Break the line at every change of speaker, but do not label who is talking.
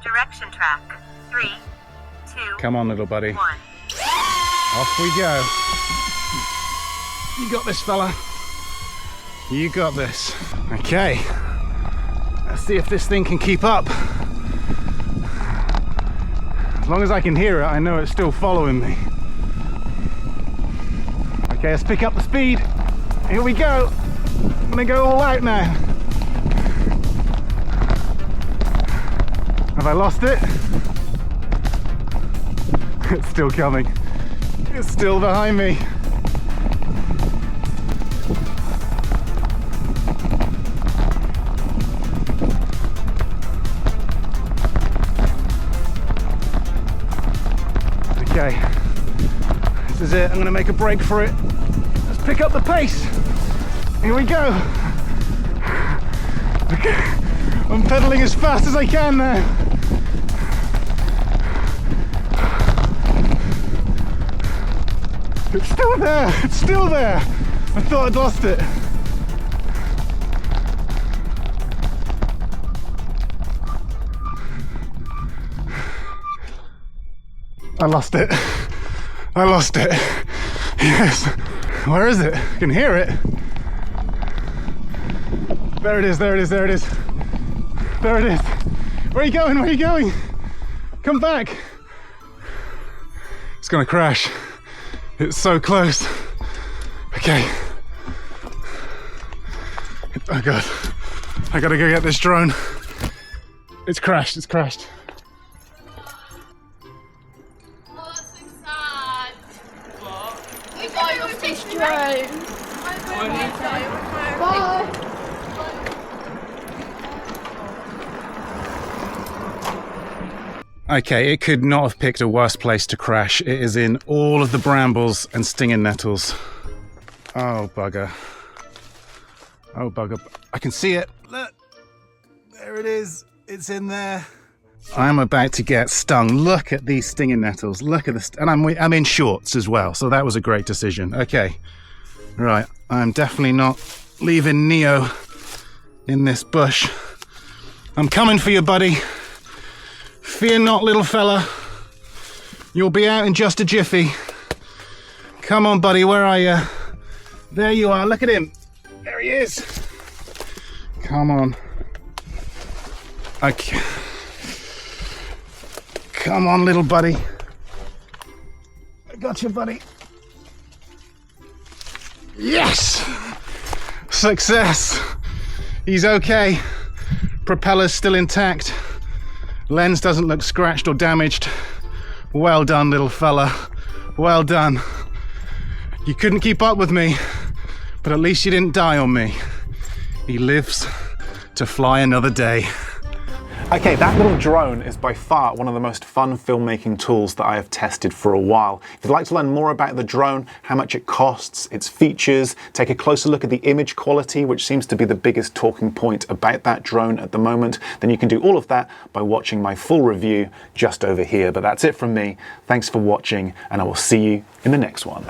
Direction track. 3, 2,
Come on, little buddy.
1.
Off we go. You got this, fella. You got this. Okay. Let's see if this thing can keep up. As long as I can hear it, I know it's still following me. Okay, let's pick up the speed. Here we go. I'm gonna go all out now. Have I lost it? It's still coming. It's still behind me. Okay, this is it. I'm gonna make a break for it. Let's pick up the pace. Here we go. Okay. I'm pedaling as fast as I can now. It's still there. It's still there. I thought I'd lost it. I lost it. I lost it. Yes. Where is it? I can hear it. There it is, there it is, there it is. There it is. Where are you going? Where are you going? Come back. It's gonna crash. It's so close. Okay. Oh God. I gotta go get this drone. It's crashed, it's crashed.
We got your fish drone. Bye.
Okay, it could not have picked a worse place to crash. It is in all of the brambles and stinging nettles. Oh, bugger. Oh, bugger. I can see it. Look. There it is. It's in there. I'm about to get stung. Look at these stinging nettles. Look at this. And I'm in shorts as well, so that was a great decision. Okay. Right. I'm definitely not leaving Neo in this bush. I'm coming for you, buddy. Fear not, little fella. You'll be out in just a jiffy. Come on, buddy. Where are you? There you are. Look at him. There he is. Come on. Okay. Come on, little buddy. I got you, buddy. Yes! Success! He's okay. Propeller's still intact. Lens doesn't look scratched or damaged. Well done, little fella. Well done. You couldn't keep up with me, but at least you didn't die on me. He lives to fly another day. Okay, that little drone is by far one of the most fun filmmaking tools that I have tested for a while. If you'd like to learn more about the drone, how much it costs, its features, take a closer look at the image quality, which seems to be the biggest talking point about that drone at the moment, then you can do all of that by watching my full review just over here. But that's it from me. Thanks for watching, and I will see you in the next one.